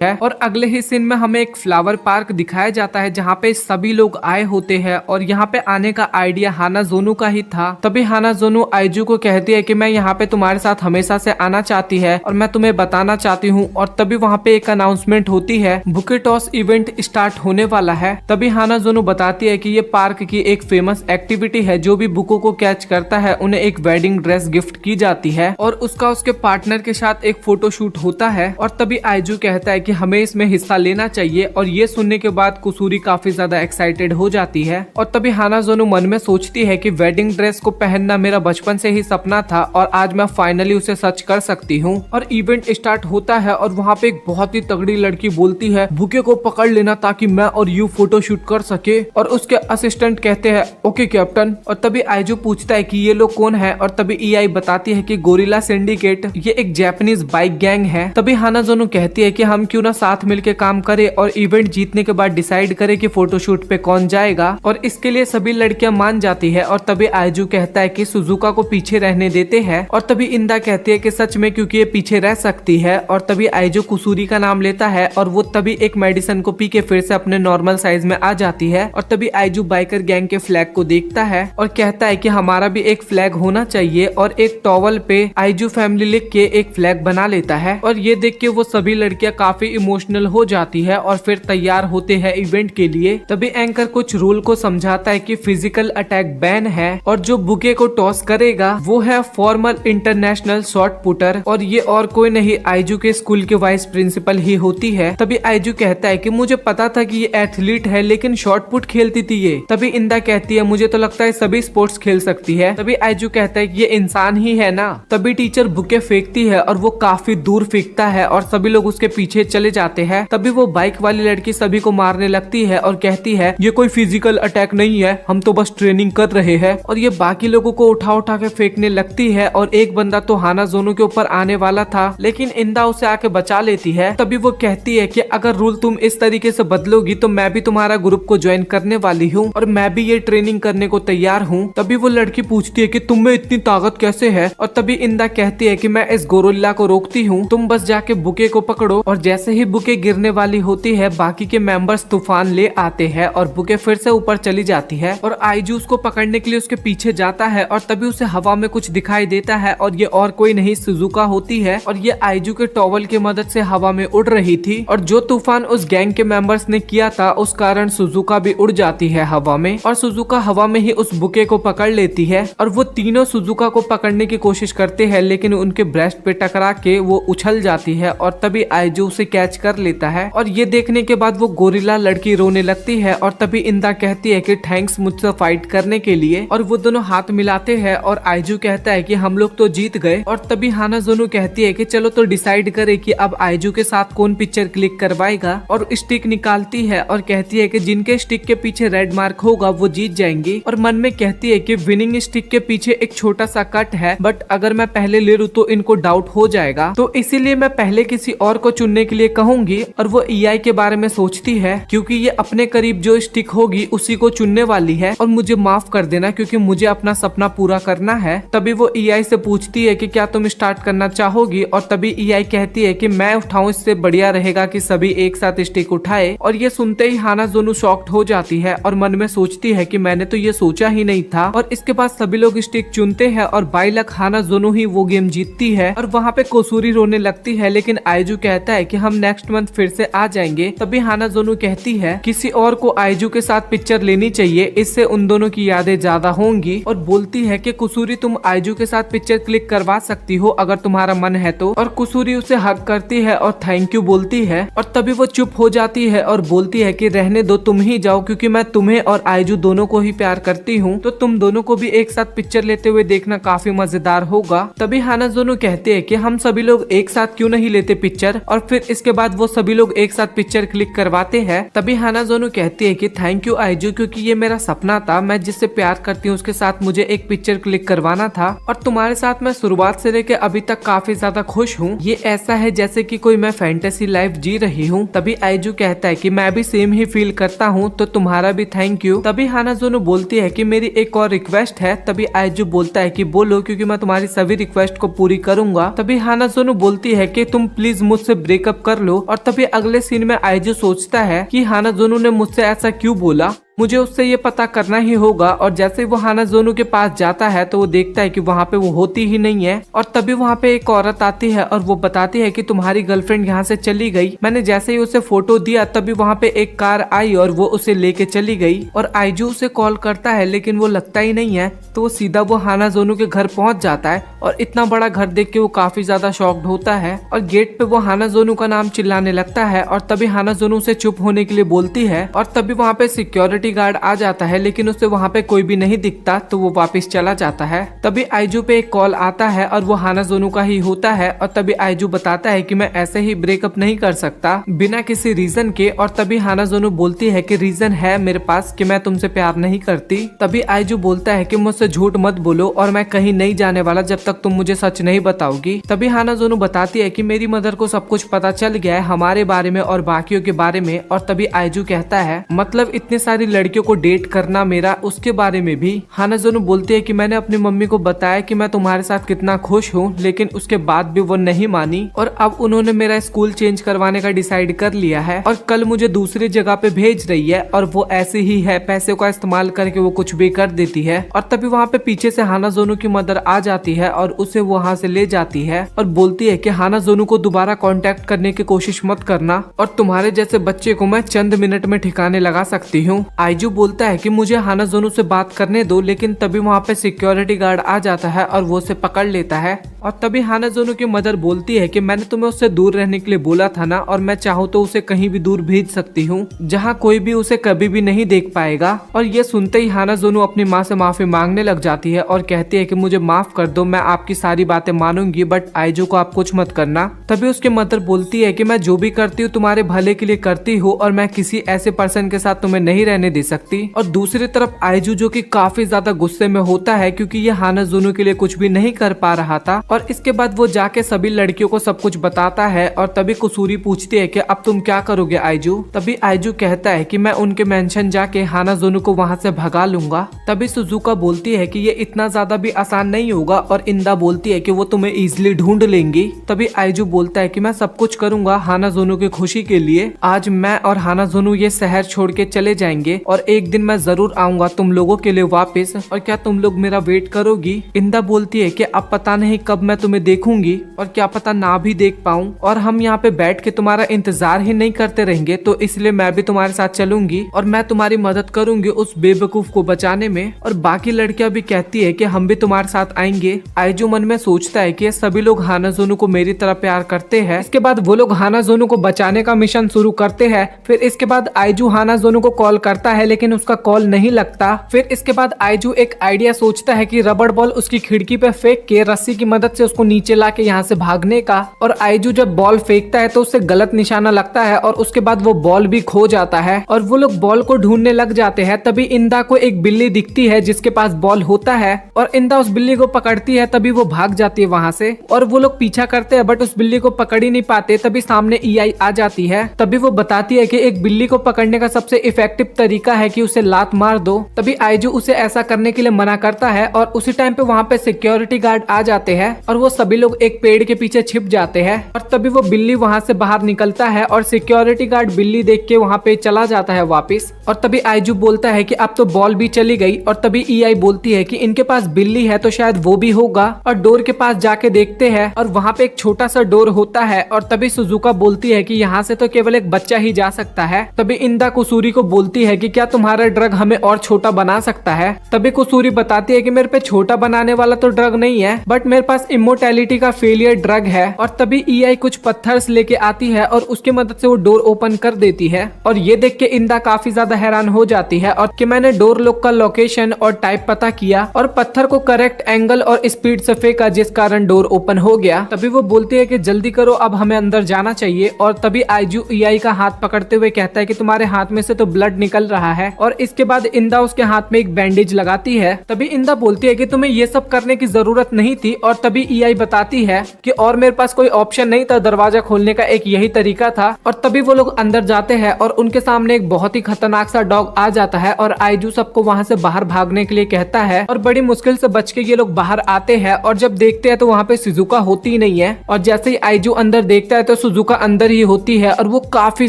है। और अगले ही सीन में हमें एक फ्लावर पार्क दिखाया जाता है जहाँ पे सभी लोग आए होते हैं और यहाँ पे आने का आइडिया हानाजोनो का ही था। तभी हानाजोनो आइजू को कहती है कि मैं यहाँ पे तुम्हारे साथ हमेशा से आना चाहती है और मैं तुम्हें बताना चाहती हूँ। और तभी वहाँ पे एक अनाउंसमेंट होती है, बुके टॉस इवेंट स्टार्ट होने वाला है। तभी हानाजोनो बताती है कि ये पार्क की एक फेमस एक्टिविटी है, जो भी बुको को कैच करता है उन्हें एक वेडिंग ड्रेस गिफ्ट की जाती है और उसका उसके पार्टनर के साथ एक फोटो शूट होता है। और तभी आइजू कहता है कि हमें इसमें हिस्सा लेना चाहिए और ये सुनने के बाद कुसूरी काफी ज्यादा एक्साइटेड हो जाती है। और तभी हानाजोनो मन में सोचती है कि वेडिंग ड्रेस को पहनना मेरा बचपन से ही सपना था और आज मैं फाइनली उसे सच कर सकती हूँ। और इवेंट स्टार्ट होता है और वहाँ पे एक बहुत ही तगड़ी लड़की बोलती है, बुके को पकड़ लेना ताकि मैं और यू फोटो शूट कर सके। और उसके असिस्टेंट कहते हैं ओके कैप्टन। और तभी आइजू पूछता है कि ये लोग कौन है और तभी ईआई बताती है कि गोरिल्ला सिंडिकेट ये एक जापानीज बाइक गैंग है। तभी हानाजोनो कहती है कि हम क्यों ना साथ मिलके काम करें और इवेंट जीतने के बाद डिसाइड करें कि फोटोशूट पे कौन जाएगा। और इसके लिए सभी लड़कियां मान जाती है। और तभी आइजू कहता है कि सुजुका को पीछे रहने देते हैं। और तभी इंदा कहती है कि सच में क्योंकि ये पीछे रह सकती है। और तभी आइजू कुसूरी का नाम लेता है और वो तभी एक मेडिसिन को पी के फिर से अपने नॉर्मल साइज में आ जाती है। और तभी आइजू बाइकर गैंग के फ्लैग को देखता है और कहता है कि हमारा भी एक फ्लैग होना चाहिए और एक टॉवल पे आइजू फैमिली लिख के एक फ्लैग बना लेता है। और ये देख के वो सभी लड़कियां काफी इमोशनल हो जाती है और फिर तैयार होते हैं इवेंट के लिए। तभी एंकर कुछ रूल को समझाता है कि फिजिकल अटैक बैन है और जो बुके को टॉस करेगा वो है फॉर्मल इंटरनेशनल शॉट पुटर और ये और कोई नहीं आइजू के स्कूल के वाइस प्रिंसिपल ही होती है। तभी आइजू कहता है कि मुझे पता था कि ये एथलीट है लेकिन शॉट पुट खेलती थी ये। तभी इंदा कहती है मुझे तो लगता है सभी स्पोर्ट्स खेल सकती है। तभी आइजू कहता है कि ये इंसान ही है ना। तभी टीचर बुके फेंकती है और वो काफी दूर फेंकता है और सभी लोग उसके पीछे चले जाते हैं। तभी वो बाइक वाली लड़की सभी को मारने लगती है और कहती है ये कोई फिजिकल अटैक नहीं है, हम तो बस ट्रेनिंग कर रहे हैं। और ये बाकी लोगों को उठा उठा के फेंकने लगती है और एक बंदा तो हानाजोनो के ऊपर आने वाला था लेकिन इंदा उसे आके बचा लेती है। तभी वो कहती है कि अगर रूल तुम इस तरीके से बदलोगी तो मैं भी तुम्हारा ग्रुप को ज्वाइन करने वाली हूँ और मैं भी ये ट्रेनिंग करने को तैयार हूँ। तभी वो लड़की पूछती है कि तुम में इतनी ताकत कैसे है। और तभी इंदा कहती है कि मैं इस गोरिल्ला को रोकती हूँ, तुम बस जाके बुके को पकड़ो। और जैसे ही बुके गिरने वाली होती है बाकी के मेंबर्स तूफान ले आते हैं और बुके फिर से ऊपर चली जाती है और आइजू उसको पकड़ने के लिए उसके पीछे जाता है और तभी उसे हवा में कुछ दिखाई देता है और ये और कोई नहीं सुजुका होती है और ये आइजू के टॉवल की मदद से हवा में उड़ रही थी। और जो तूफान उस गैंग के मेंबर्स ने किया था उस कारण सुजुका भी उड़ जाती है हवा में और सुजुका हवा में ही उस बुके को पकड़ लेती है। और वो तीनों सुजुका को पकड़ने की कोशिश करते हैं लेकिन उनके ब्रेस्ट पे टकरा के वो उछल जाती है और तभी आइजू उसे कैच कर लेता है। और ये देखने के बाद वो गोरिल्ला लड़की रोने लगती है और तभी इंदा कहती है कि थैंक्स मुझसे फाइट करने के लिए। और वो दोनों हाथ मिलाते हैं और आइजू कहता है कि हम लोग तो जीत गए। और तभी हानाजोनो कहती है कि चलो तो डिसाइड करे कि अब आइजू के साथ कौन पिक्चर क्लिक करवाएगा। और स्टिक निकालती है और कहती है कि जिनके स्टिक के पीछे रेड मार्क होगा वो जीत जाएंगे। और मन में कहती है कि विनिंग स्टिक के पीछे एक छोटा सा कट है बट अगर मैं पहले ले लूं तो इनको डाउट हो जाएगा, तो इसीलिए मैं पहले किसी और को चुनने के लिए कहूंगी। और वो ईआई के बारे में सोचती है क्योंकि ये अपने करीब जो स्टिक होगी उसी को चुनने वाली है और मुझे माफ कर देना क्योंकि मुझे अपना सपना पूरा करना है। तभी वो ईआई से पूछती है कि क्या तुम स्टार्ट करना चाहोगी और तभी ईआई कहती है कि मैं उठाऊं, इससे बढ़िया रहेगा कि सभी एक साथ स्टिक उठाए। और ये सुनते ही हानाजोनो शॉक्ड हो जाती है और मन में सोचती है कि मैंने तो ये सोचा ही नहीं था। और इसके बाद सभी लोग स्टिक चुनते हैं और बाई लक हानाजोनो ही वो गेम जीतती है। और वहाँ पे कुसूरी रोने लगती है लेकिन आइजू कहता है कि हम नेक्स्ट मंथ फिर से आ जाएंगे। तभी हानाजोनो कहती है किसी और को आइजू के साथ पिक्चर लेनी चाहिए, इससे उन दोनों की यादें ज्यादा होंगी। और बोलती है कि कुसूरी तुम आइजू के साथ पिक्चर क्लिक करवा सकती हो अगर तुम्हारा मन है तो। और कुसूरी उसे हक करती है और थैंक यू बोलती है। और तभी वो चुप हो जाती है और बोलती है कि रहने दो, तुम ही जाओ क्योंकि मैं तुम्हें और आइजू दोनों को ही प्यार करती हूँ, तो तुम दोनों को भी एक साथ पिक्चर लेते हुए देखना काफी मजेदार होगा। तभी हानाजोनो कहते हैं कि हम सभी लोग एक साथ क्यों नहीं लेते पिक्चर। और फिर इसके बाद वो सभी लोग एक साथ पिक्चर क्लिक करवाते हैं। तभी हानाजोनो कहती है कि थैंक यू आइजू क्योंकि ये मेरा सपना था, मैं जिससे प्यार करती हूँ उसके साथ मुझे एक पिक्चर क्लिक करवाना था और तुम्हारे साथ मैं शुरुआत से लेकर अभी तक काफी ज्यादा खुश हूँ। ये ऐसा है जैसे कि कोई मैं फैंटेसी लाइफ जी रही हूँ। तभी आइजू कहता है कि मैं भी सेम ही फील करता हूँ, तो तुम्हारा भी थैंक यू। तभी हानाजोनो बोलती है कि मेरी एक और रिक्वेस्ट है। तभी आइजू बोलता है कि बोलो क्योंकि मैं तुम्हारी सभी रिक्वेस्ट को पूरी करूंगा। तभी हानाजोनो बोलती है कि तुम प्लीज मुझसे ब्रेकअप कर लो। और तभी अगले सीन में आइजू सोचता है कि हानाजोनो ने मुझसे ऐसा क्यों बोला, मुझे उससे ये पता करना ही होगा। और जैसे वो हानाजोनो के पास जाता है तो वो देखता है कि वहाँ पे वो होती ही नहीं है। और तभी वहाँ पे एक औरत आती है और वो बताती है कि तुम्हारी गर्लफ्रेंड यहाँ से चली गई। मैंने जैसे ही उसे फोटो दिया तभी वहाँ पे एक कार आई और वो उसे लेके चली गई। और आइजू उसे कॉल करता है लेकिन वो लगता ही नहीं है, तो वो सीधा वो हानाजोनो के घर पहुंच जाता है। और इतना बड़ा घर देख के वो काफी ज्यादा शॉक्ड होता है और गेट पे वो हानाजोनो का नाम चिल्लाने लगता है। और तभी हानाजोनो उसे चुप होने के लिए बोलती है। और तभी वहाँ पे सिक्योरिटी गार्ड आ जाता है लेकिन उसे वहाँ पे कोई भी नहीं दिखता, तो वो वापस चला जाता है। तभी आइजू पे एक कॉल आता है और वो हानाजोनो का ही होता है। और तभी आइजू बताता है कि मैं ऐसे ही ब्रेकअप नहीं कर सकता बिना किसी रीजन के। और तभी हानाजोनो बोलती है कि रीजन है मेरे पास कि मैं तुमसे प्यार नहीं करती। तभी आइजू बोलता है कि मुझसे झूठ मत बोलो और मैं कहीं नहीं जाने वाला जब तक तुम मुझे सच नहीं बताओगी। तभी हानाजोनो बताती है कि मेरी मदर को सब कुछ पता चल गया है हमारे बारे में और बाकियों के बारे में। और तभी आइजू कहता है मतलब इतनी सारी लड़कियों को डेट करना मेरा, उसके बारे में भी। हानाजोनो बोलती है कि मैंने अपनी मम्मी को बताया कि मैं तुम्हारे साथ कितना खुश हूँ, लेकिन उसके बाद भी वो नहीं मानी। और अब उन्होंने मेरा स्कूल चेंज करवाने का डिसाइड कर लिया है और कल मुझे दूसरी जगह पे भेज रही है। और वो ऐसी ही है, पैसे का इस्तेमाल करके वो कुछ भी कर देती है। और तभी वहाँ पे पीछे से हानाजोनो की मदर आ जाती है और उसे वहाँ से ले जाती है और बोलती है कि हानाजोनो को दोबारा कांटेक्ट करने की कोशिश मत करना और तुम्हारे जैसे बच्चे को मैं चंद मिनट में ठिकाने लगा सकती हूँ। आइजू बोलता है कि मुझे हानाजोनो से बात करने दो, लेकिन तभी वहाँ पे सिक्योरिटी गार्ड आ जाता है और वो उसे पकड़ लेता है। और तभी हानाजोनो की मदर बोलती है कि मैंने तुम्हें उससे दूर रहने के लिए बोला था ना, और मैं चाहूँ तो उसे कहीं भी दूर भेज सकती हूँ जहाँ कोई भी उसे कभी भी नहीं देख पाएगा। और ये सुनते ही हानाजोनो अपनी माँ से माफी मांगने लग जाती है और कहती है कि मुझे माफ कर दो, मैं आपकी सारी बातें मानूंगी, बट आइजू को आप कुछ मत करना। तभी उसके मदर बोलती है कि मैं जो भी करती हूँ तुम्हारे भले के लिए करती हूँ और मैं किसी ऐसे पर्सन के साथ तुम्हें नहीं रहने दे सकती। और दूसरी तरफ आइजू जो कि काफी ज्यादा गुस्से में होता है क्योंकि ये हानाजोनो के लिए कुछ भी नहीं कर पा रहा था। और इसके बाद वो जाके सभी लड़कियों को सब कुछ बताता है। और तभी कुसूरी पूछती है कि अब तुम क्या करोगे आइजू। तभी आइजू कहता है कि मैं उनके मेंशन जाके हानाजोनो को वहाँ से भगा लूंगा। तभी सुजुका बोलती है कि ये इतना ज्यादा भी आसान नहीं होगा और इंदा बोलती है कि वो तुम्हें इजिली ढूंढ लेंगी। तभी आइजू बोलता है कि मैं सब कुछ करूंगा हानाजोनो की खुशी के लिए। आज मैं और हानाजोनो ये शहर छोड़ के चले जाएंगे और एक दिन मैं जरूर आऊंगा तुम लोगों के लिए वापस, और क्या तुम लोग मेरा वेट करोगी। इंदा बोलती है कि अब पता नहीं कब मैं तुम्हें देखूंगी और क्या पता ना भी देख पाऊं, और हम यहाँ पे बैठ के तुम्हारा इंतजार ही नहीं करते रहेंगे, तो इसलिए मैं भी तुम्हारे साथ चलूंगी और मैं तुम्हारी मदद करूंगी उस बेवकूफ को बचाने में। और बाकी लड़कियां भी कहती है कि हम भी तुम्हारे साथ आएंगे। आइजू मन में सोचता है कि ये सभी लोग हानाजोनो को मेरी तरह प्यार करते हैं। इसके बाद वो लोग हानाजोनो को बचाने का मिशन शुरू करते हैं। फिर इसके बाद आइजू हानाजोनो को कॉल करता है लेकिन उसका कॉल नहीं लगता। फिर इसके बाद आइजू एक आइडिया सोचता है कि रबड़ बॉल उसकी खिड़की पे फेंक के रस्सी की मदद से उसको नीचे ला के यहाँ से भागने का। और आइजू जब बॉल फेंकता है तो उससे गलत निशाना लगता है और उसके बाद वो बॉल भी खो जाता है और वो लोग बॉल को ढूंढने लग जाते हैं। तभी इंदा को एक बिल्ली दिखती है जिसके पास बॉल होता है और इंदा उस बिल्ली को पकड़ती है। तभी वो भाग जाती है वहाँ से और वो लोग पीछा करते हैं बट उस बिल्ली को पकड़ ही नहीं पाते। तभी सामने ईआई आ जाती है। तभी वो बताती है कि एक बिल्ली को पकड़ने का सबसे इफेक्टिव तरीका है कि उसे लात मार दो। तभी आइजू उसे ऐसा करने के लिए मना करता है और उसी टाइम पे वहाँ पे सिक्योरिटी गार्ड आ जाते हैं और वो सभी लोग एक पेड़ के पीछे छिप जाते हैं। और तभी वो बिल्ली वहाँ से बाहर निकलता है और सिक्योरिटी गार्ड बिल्ली देख के वहाँ पे चला जाता है वापस। और तभी आइजू बोलता है कि अब तो बॉल भी चली गई। और तभी ईआई बोलती है कि इनके पास बिल्ली है तो शायद वो भी होगा। और डोर के पास जाके देखते हैं और वहाँ पे एक छोटा सा डोर होता है। और तभी सुजुका बोलती है कि यहाँ से तो केवल एक बच्चा ही जा सकता है। तभी इंदा कुसूरी को बोलती है कि क्या तुम्हारा ड्रग हमें और छोटा बना सकता है। तभी कुसूरी बताती है कि मेरे पे छोटा बनाने वाला तो ड्रग नहीं है बट मेरे पास इमोर्टैलिटी का फेलियर ड्रग है। और तभी ईआई कुछ पत्थर लेके आती है और उसकी मदद से वो डोर ओपन कर देती है। और ये देख के इंदा काफी ज्यादा हैरान हो जाती है और कि मैंने डोर लॉक का लोकेशन और टाइप पता किया और पत्थर को करेक्ट एंगल और स्पीड से फेंका जिस कारण डोर ओपन हो गया। तभी वो बोलती है कि जल्दी करो अब हमें अंदर जाना चाहिए। और तभी आइजू ईआई का हाथ पकड़ते हुए कहता है कि तुम्हारे हाथ में से तो ब्लड निकल रहा रहा है। और इसके बाद इंदा उसके हाथ में एक बैंडेज लगाती है। तभी इंदा बोलती है कि तुम्हें ये सब करने की जरूरत नहीं थी। और तभी ईआई बताती है कि और मेरे पास कोई ऑप्शन नहीं था, दरवाजा खोलने का एक यही तरीका था। और तभी वो लोग अंदर जाते हैं और उनके सामने एक बहुत ही खतरनाक सा डॉग आ जाता है और आइजू सबको वहां से बाहर भागने के लिए कहता है। और बड़ी मुश्किल से बच के ये लोग बाहर आते हैं और जब देखते हैं तो वहाँ पे शिजुका होती ही नहीं है। और जैसे ही आइजू अंदर देखता है तो शिजुका अंदर ही होती है और वो काफी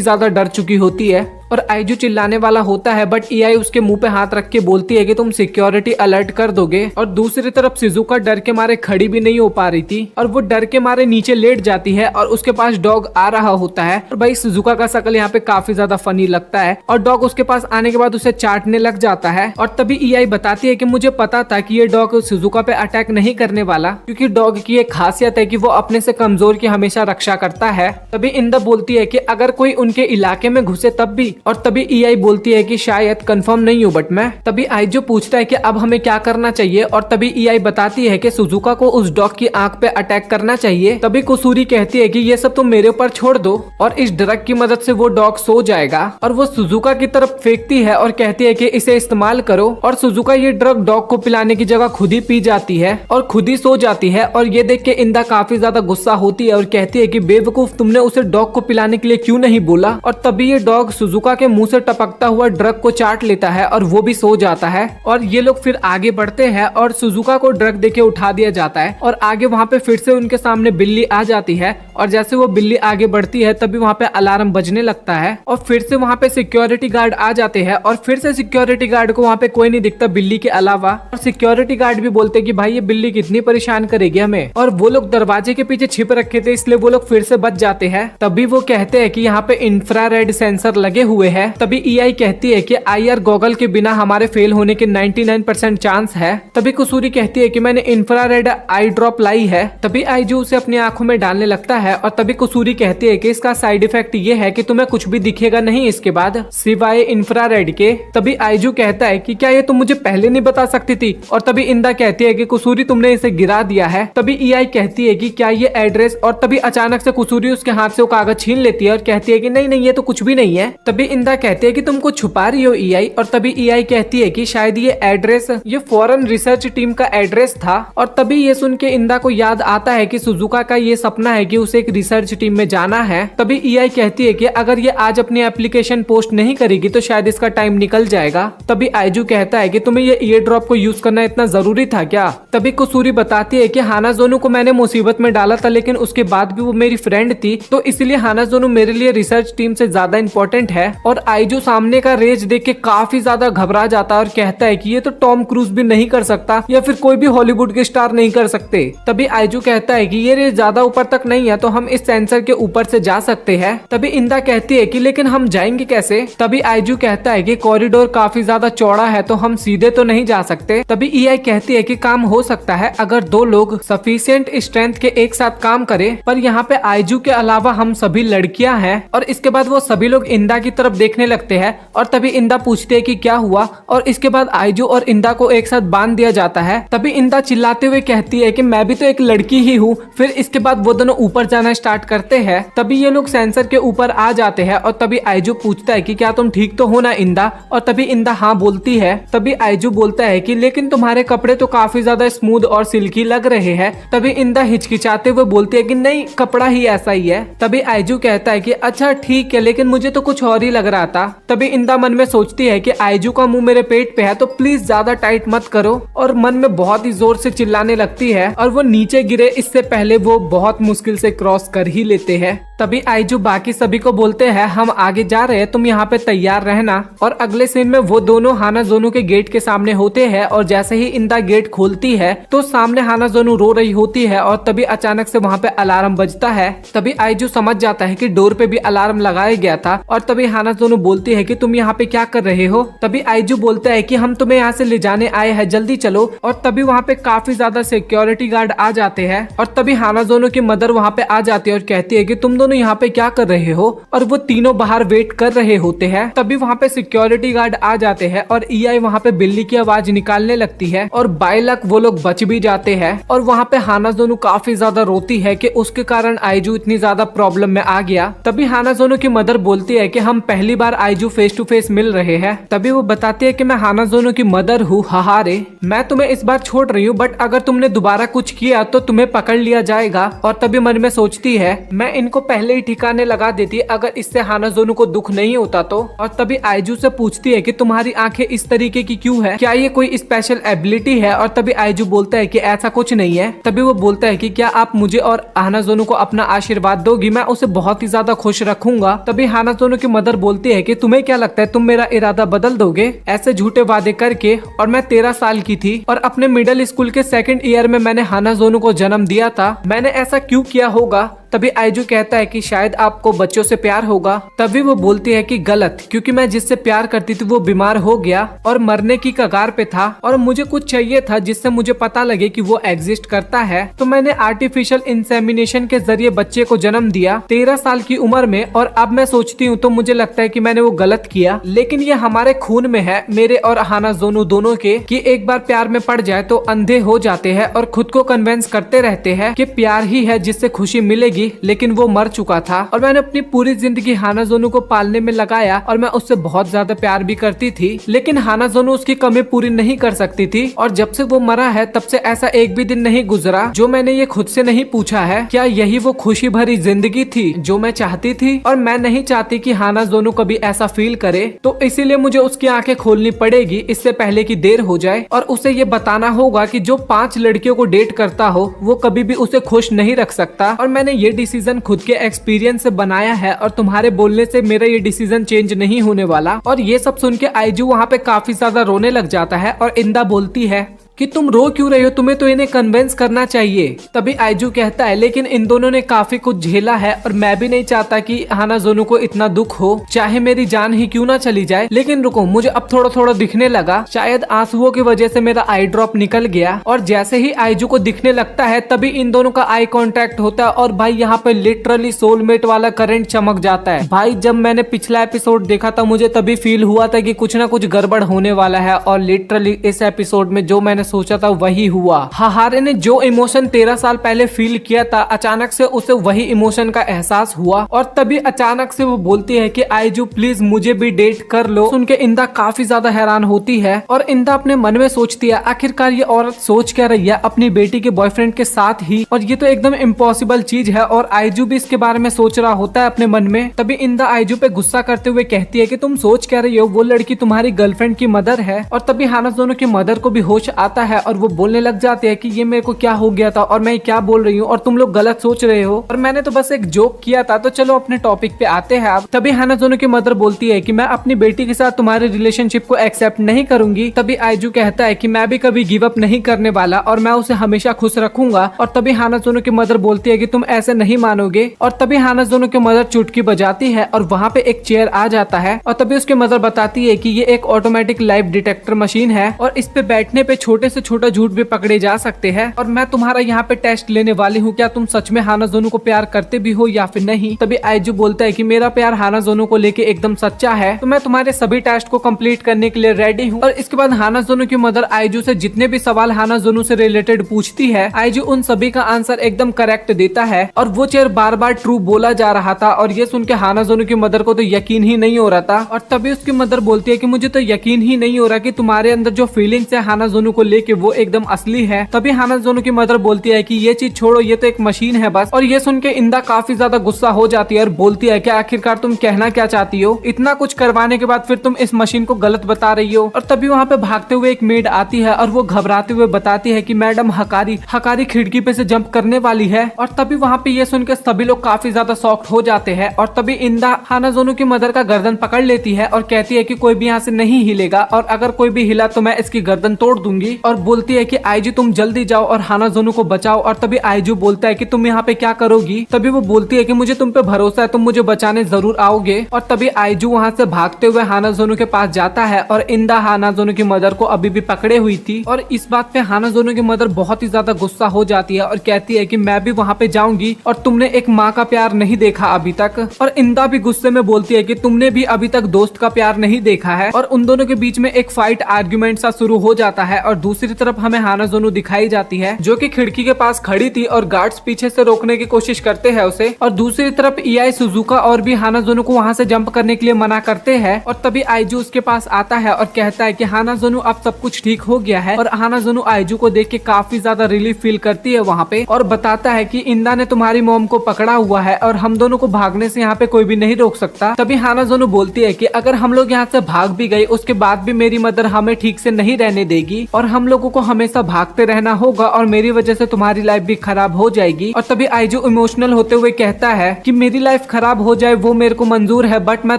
ज्यादा डर चुकी होती है। और आइजू चिल्लाने वाला होता है बट ईआई उसके मुंह पे हाथ रख के बोलती है कि तुम सिक्योरिटी अलर्ट कर दोगे। और दूसरी तरफ शिजुका डर के मारे खड़ी भी नहीं हो पा रही थी और वो डर के मारे नीचे लेट जाती है और उसके पास डॉग आ रहा होता है। और भाई शिजुका का शक्ल यहाँ पे काफी ज्यादा फनी लगता है और डॉग उसके पास आने के बाद उसे चाटने लग जाता है। और तभी ईआई बताती है कि मुझे पता था कि ये डॉग शिजुका पे अटैक नहीं करने वाला, क्योंकि डॉग की एक खासियत है कि वो अपने से कमजोर की हमेशा रक्षा करता है। तभी इंदा बोलती है कि अगर कोई उनके इलाके में घुसे तब भी। और तभी ईआई बोलती है कि शायद कंफर्म नहीं हूँ बट मैं। तभी आइजो पूछता है कि अब हमें क्या करना चाहिए। और तभी ईआई बताती है कि शिजुका को उस डॉग की आंख पे अटैक करना चाहिए। तभी कुसूरी कहती है कि ये सब तुम मेरे ऊपर छोड़ दो और इस ड्रग की मदद से वो डॉग सो जाएगा। और वो शिजुका की तरफ फेंकती है और कहती है कि इसे इस्तेमाल करो। और शिजुका ये ड्रग डॉग को पिलाने की जगह खुद ही पी जाती है और खुद ही सो जाती है। और ये देख के इंदा काफी ज्यादा गुस्सा होती है और कहती है कि बेवकूफ, तुमने उसे डॉग को पिलाने के लिए क्यों नहीं बोला। और तभी ये डॉग शिजुका के मुंह से टपकता हुआ ड्रग को चाट लेता है और वो भी सो जाता है। और ये लोग फिर आगे बढ़ते हैं और शिजुका को ड्रग देके उठा दिया जाता है। और आगे वहाँ पे फिर से उनके सामने बिल्ली आ जाती है और जैसे वो बिल्ली आगे बढ़ती है तभी वहाँ पे अलार्म बजने लगता है और फिर से वहाँ पे सिक्योरिटी गार्ड आ जाते हैं। और फिर से सिक्योरिटी गार्ड को वहाँ पे कोई नहीं दिखता बिल्ली के अलावा। और सिक्योरिटी गार्ड भी बोलते कि भाई ये बिल्ली कितनी परेशान करेगी हमें। और वो लोग दरवाजे के पीछे छिप रखे थे इसलिए वो लोग फिर से बच जाते हैं। तभी वो कहते हैं कि यहाँ पे इंफ्रारेड सेंसर लगे हुए हैं। तभी ईआई कहती है कि आईआर गॉगल के बिना हमारे फेल होने के 99% चांस है। तभी कुसूरी कहती है कि मैंने इंफ्रारेड आई ड्रॉप लाई है। तभी आइजू उसे अपनी आंखों में डालने लगता है और तभी कुसूरी कहती है कि इसका साइड इफेक्ट ये है कि तुम्हें कुछ भी दिखेगा नहीं इसके बाद सिवाय इंफ्रारेड के। तभी आइजू कहता है कि क्या ये तुम मुझे पहले नहीं बता सकती थी। और तभी इंदा कहती है कि कुसूरी तुमने इसे गिरा दिया है। तभी ईआई कहती है कि क्या ये एड्रेस। और तभी अचानक से कुसूरी उसके हाथ से वो कागज छीन लेती है और कहती है कि नहीं नहीं ये तो कुछ भी नहीं है। तभी इंदा कहती है कि तुमको छुपा रही हो ईआई। और तभी ईआई कहती है कि शायद ये एड्रेस ये फॉरेन रिसर्च टीम का एड्रेस था। और तभी ये सुन के इंदा को याद आता है कि शिजुका का ये सपना है कि उसे एक रिसर्च टीम में जाना है। तभी ईआई कहती है कि अगर ये आज अपनी एप्लीकेशन पोस्ट नहीं करेगी तो शायद इसका टाइम निकल जाएगा। तभी आइजू कहता है कि तुम्हें ये ईयर ड्रॉप को यूज करना इतना जरूरी था क्या। तभी कुसूरी बताती है कि हानाजोनु को मैंने मुसीबत में डाला था लेकिन उसके बाद भी वो मेरी फ्रेंड थी, तो इसलिए हानाजोनु मेरे लिए रिसर्च टीम से ज्यादा इंपॉर्टेंट है। और आइजू सामने का रेज देख के काफी ज्यादा घबरा जाता है और कहता है कि ये तो टॉम क्रूज भी नहीं कर सकता या फिर कोई भी हॉलीवुड के स्टार नहीं कर सकते। तभी आइजू कहता है कि ये रेज ज्यादा ऊपर तक नहीं है तो हम इस सेंसर के ऊपर से जा सकते हैं। तभी इंदा कहती है कि लेकिन हम जाएंगे कैसे। तभी आइजू कहता है कि कॉरिडोर काफी ज्यादा चौड़ा है तो हम सीधे तो नहीं जा सकते। तभी ईआई कहती है कि काम हो सकता है अगर दो लोग सफिशिएंट स्ट्रेंथ के एक साथ काम करें, पर यहाँ पे आइजू के अलावा हम सभी लड़कियां हैं। और इसके बाद वो सभी लोग इंदा की तरफ देखने लगते हैं और तभी इंदा पूछते है कि क्या हुआ। और इसके बाद आइजू और इंदा को एक साथ बांध दिया जाता है। तभी इंदा चिल्लाते हुए कहती है कि मैं भी तो एक लड़की ही हूँ। फिर इसके बाद वो दोनों ऊपर जाना स्टार्ट करते हैं। तभी ये लोग सेंसर के ऊपर आ जाते हैं और तभी आइजू पूछता है कि क्या तुम ठीक तो हो ना इंदा। और तभी इंदा हाँ बोलती है। तभी आइजू बोलता है कि लेकिन तुम्हारे कपड़े तो काफी ज्यादा स्मूथ और सिल्की लग रहे हैं। तभी इंदा हिचकिचाते हुए बोलती है कि नहीं कपड़ा ही ऐसा ही है। तभी आइजू कहता है कि अच्छा ठीक है लेकिन मुझे तो कुछ और ही लग रहा था। तभी इंदा मन में सोचती है कि आइजू का मुंह मेरे पेट पे है तो प्लीज ज्यादा टाइट मत करो। और मन में बहुत ही जोर से चिल्लाने लगती है और वो नीचे गिरे इससे पहले वो बहुत मुश्किल से क्रॉस कर ही लेते हैं। तभी आइजू बाकी सभी को बोलते हैं हम आगे जा रहे हैं, तुम यहाँ पे तैयार रहना। और अगले सीन में वो दोनों हानाजोनु के गेट के सामने होते हैं और जैसे ही इंदा गेट खोलती है तो सामने हानाजोनु रो रही होती है। और तभी अचानक से वहाँ पे अलार्म बजता है। तभी आइजू समझ जाता है कि डोर पे भी अलार्म लगाया गया था। और तभी हानाजोनु बोलती है कि तुम यहाँ पे क्या कर रहे हो। तभी आइजू बोलता है कि हम तुम्हें यहाँ से ले जाने आए हैं, जल्दी चलो। और तभी वहाँ पे काफी ज्यादा सिक्योरिटी गार्ड आ जाते हैं। और तभी हानाजोनु की मदर वहाँ पे आ जाती है और कहती है कि तुम दोनों दोनों यहाँ पे क्या कर रहे हो? और वो तीनों बाहर वेट कर रहे होते हैं। तभी वहाँ पे सिक्योरिटी गार्ड आ जाते हैं और ईआई वहाँ पे बिल्ली की आवाज निकालने लगती है और बाय लक वो लोग बच भी जाते हैं। और वहाँ पे हानाज़ोनो काफी ज्यादा रोती है कि उसके कारण आइजू इतनी ज्यादा प्रॉब्लम में आ गया। तभी हानाज़ोनो की मदर बोलती है कि हम पहली बार आइजू फेस टू फेस मिल रहे हैं। तभी वो बताती है कि मैं हानाज़ोनो की मदर हूँ हाहारे, मैं तुम्हें इस बार छोड़ रही हूँ, बट अगर तुमने दोबारा कुछ किया तो तुम्हें पकड़ लिया जाएगा। और तभी मन में सोचती है मैं इनको पहले ही ठिकाने लगा देती अगर इससे हानाज़ोनो को दुख नहीं होता तो। और तभी आइजू से पूछती है कि तुम्हारी आंखें इस तरीके की क्यों है, क्या ये कोई स्पेशल एबिलिटी है? और तभी आइजू बोलता है कि ऐसा कुछ नहीं है। तभी वो बोलता है कि क्या आप मुझे और हानाज़ोनो को अपना आशीर्वाद दोगी, मैं उसे बहुत ही ज्यादा खुश रखूंगा। तभी हानाज़ोनो की मदर बोलती है कि तुम्हें क्या लगता है तुम मेरा इरादा बदल दोगे ऐसे झूठे वादे करके? और मैं 13 साल की थी और अपने मिडिल स्कूल के सेकंड ईयर में मैंने हानाज़ोनो को जन्म दिया था, मैंने ऐसा क्यों किया होगा? तभी आइजू कहता है कि शायद आपको बच्चों से प्यार होगा। तभी वो बोलती है कि गलत, क्योंकि मैं जिससे प्यार करती थी वो बीमार हो गया और मरने की कगार पे था और मुझे कुछ चाहिए था जिससे मुझे पता लगे कि वो एग्जिस्ट करता है। तो मैंने आर्टिफिशियल इंसेमिनेशन के जरिए बच्चे को जन्म दिया 13 साल की उम्र में। और अब मैं सोचती हूँ तो मुझे लगता है कि मैंने वो गलत किया, लेकिन ये हमारे खून में है, मेरे और हानाज़ोनो दोनों के, कि एक बार प्यार में पड़ जाए तो अंधे हो जाते हैं और खुद को कन्विंस करते रहते हैं कि प्यार ही है जिससे खुशी मिलेगी। लेकिन वो मर चुका था और मैंने अपनी पूरी जिंदगी हानाज़ोनो को पालने में लगाया और मैं उससे बहुत ज्यादा प्यार भी करती थी, लेकिन हानाज़ोनो उसकी कमी पूरी नहीं कर सकती थी। और जब से वो मरा है तब से ऐसा एक भी दिन नहीं गुजरा जो मैंने ये खुद से नहीं पूछा है क्या यही वो खुशी भरी जिंदगी थी जो मैं चाहती थी? और मैं नहीं चाहती कि हानाज़ोनो कभी ऐसा फील करे, तो इसीलिए मुझे उसकी आंखें खोलनी पड़ेगी इससे पहले कि देर हो जाए। और उसे ये बताना होगा कि जो 5 लड़कियों को डेट करता हो वो कभी भी उसे खुश नहीं रख सकता। और मैंने ये डिसीजन खुद के एक्सपीरियंस से बनाया है और तुम्हारे बोलने से मेरा ये डिसीजन चेंज नहीं होने वाला। और ये सब सुन के आइजू वहाँ पे काफी ज्यादा रोने लग जाता है और इंदा बोलती है कि तुम रो क्यों रही हो, तुम्हें तो इन्हें कन्विंस करना चाहिए। तभी आइजू कहता है लेकिन इन दोनों ने काफी कुछ झेला है और मैं भी नहीं चाहता कि हानाज़ोनो को इतना दुख हो, चाहे मेरी जान ही क्यों ना चली जाए। लेकिन रुको, मुझे अब थोड़ा थोड़ा दिखने लगा, शायद आंसुओं की वजह से मेरा आई ड्रॉप निकल गया। और जैसे ही आइजू को दिखने लगता है तभी इन दोनों का आई कॉन्टेक्ट होता है और भाई यहाँ पे लिटरली सोलमेट वाला करंट चमक जाता है। भाई जब मैंने पिछला एपिसोड देखा था मुझे तभी फील हुआ था कि कुछ ना कुछ गड़बड़ होने वाला है और लिटरली इस एपिसोड में जो मैंने सोचा था वही हुआ। हाहारे ने जो इमोशन 13 साल पहले फील किया था अचानक से उसे वही इमोशन का एहसास हुआ। और तभी अचानक से वो बोलती है कि आइजू प्लीज मुझे भी डेट कर लो। सुन के इंदा काफी ज्यादा हैरान होती है और इंदा अपने मन में सोचती है आखिरकार ये औरत सोच क्या रही है अपनी बेटी के बॉयफ्रेंड के साथ ही, और ये तो एकदम इम्पॉसिबल चीज है। और आइजू भी इसके बारे में सोच रहा होता है अपने मन में। तभी इंदा आइजू पे गुस्सा करते हुए कहती है कि तुम सोच क्या रही हो, वो लड़की तुम्हारी गर्लफ्रेंड की मदर है। और तभी हानाज़ोनो की मदर को भी होश आता है और वो बोलने लग जाते हैं कि ये मेरे को क्या हो गया था और मैं क्या बोल रही हूँ और तुम लोग गलत सोच रहे हो और मैंने तो बस एक जोक किया था। तो चलो अपने टॉपिक पे आते हैं अब। तभी हानाज़ोनो की मदर बोलती है कि मैं अपनी बेटी के साथ तुम्हारे रिलेशनशिप को एक्सेप्ट नहीं करूंगी। तभी आइजू कहता है कि मैं भी कभी गिव अप नहीं करने वाला और मैं उसे हमेशा खुश रखूंगा। और तभी हानाज़ोनो की मदर बोलती है कि तुम ऐसे नहीं मानोगे। और तभी हानाज़ोनो की मदर चुटकी बजाती है और वहाँ पे एक चेयर आ जाता है और तभी उसकी मदर बताती है कि ये एक ऑटोमेटिक लाइफ डिटेक्टर मशीन है और इस पे बैठने पे छोटे से छोटा झूठ भी पकड़े जा सकते हैं। और मैं तुम्हारा यहाँ पे टेस्ट लेने वाली हूँ, क्या तुम सच में हानाज़ोनो को प्यार करते भी हो या फिर नहीं? तभी आइजू बोलता है कि मेरा प्यार हानाज़ोनो को लेके एकदम सच्चा है, तो मैं तुम्हारे सभी टेस्ट को कंप्लीट करने के लिए रेडी हूँ। और इसके बाद हानाज़ोनो की मदर आइजू से जितने भी सवाल हानाज़ोनो से रिलेटेड पूछती है आइजू उन सभी का आंसर एकदम करेक्ट देता है। और वो चेयर बार बार ट्रू बोला जा रहा था और ये सुन के हानाज़ोनो की मदर को तो यकीन ही नहीं हो रहा था। और तभी उसकी मदर बोलती है कि मुझे तो यकीन ही नहीं हो रहा कि तुम्हारे अंदर जो फीलिंग्स है हानाज़ोनो को लेके वो एकदम असली है। तभी हानाज़ोनो की मदर बोलती है कि ये चीज छोड़ो, ये तो एक मशीन है बस। और ये सुन के इंदा काफी ज्यादा गुस्सा हो जाती है और बोलती है कि आखिरकार तुम कहना क्या चाहती हो, इतना कुछ करवाने के बाद फिर तुम इस मशीन को गलत बता रही हो। और तभी वहाँ पे भागते हुए एक मेड आती है और वो घबराते हुए बताती है कि मैडम हकारी खिड़की पे से जंप करने वाली है। और तभी वहाँ पे ये सुनकर सभी लोग काफी ज्यादा शॉक्ड हो जाते हैं। और तभी इंदा हानाज़ोनो की मदर का गर्दन पकड़ लेती है और कहती है कि कोई भी यहाँ से नहीं हिलेगा और अगर कोई भी हिला तो मैं इसकी गर्दन तोड़ दूंगी। और बोलती है कि आईजू तुम जल्दी जाओ और हानाजोनो को बचाओ। और तभी आईजू बोलता है कि तुम यहाँ पे क्या करोगी। तभी वो बोलती है कि मुझे तुम पे भरोसा है, तुम मुझे बचाने जरूर आओगे। और तभी आईजू वहाँ से भागते हुए हानाजोनो के पास जाता है और इंदा हानाजोनो की मदर को अभी भी पकड़े हुई थी। और इस बात पे हानाजोनो की मदर बहुत ही ज्यादा गुस्सा हो जाती है और कहती है कि मैं भी वहाँ पे जाऊंगी और तुमने एक माँ का प्यार नहीं देखा अभी तक। और इंदा भी गुस्से में बोलती है कि तुमने भी अभी तक दोस्त का प्यार नहीं देखा है। और उन दोनों के बीच में एक फाइट आर्ग्यूमेंट सा शुरू हो जाता है। और दूसरी तरफ हमें हानाजोनो दिखाई जाती है जो कि खिड़की के पास खड़ी थी और गार्ड्स पीछे से रोकने की कोशिश करते हैं उसे। और दूसरी तरफ ईआई सुजुका और भी हानाजोनो को वहाँ से जंप करने के लिए मना करते हैं। और तभी आईजू उसके पास आता है और कहता है कि हानाजोनो अब सब कुछ ठीक हो गया है। और हानाजोनो आईजू को देख के काफी ज्यादा रिलीफ फील करती है वहाँ पे और बताता है कि इंदा ने तुम्हारी मॉम को पकड़ा हुआ है और हम दोनों को भागने से यहाँ पे कोई भी नहीं रोक सकता। तभी हानाजोनो बोलती है कि अगर हम लोग यहाँ से भाग भी गए उसके बाद भी मेरी मदर हमें ठीक से नहीं रहने देगी और हम लोगों को हमेशा भागते रहना होगा और मेरी वजह से तुम्हारी लाइफ भी खराब हो जाएगी। और तभी आईजू इमोशनल होते हुए कहता है कि मेरी लाइफ खराब हो जाए वो मेरे को मंजूर है, बट मैं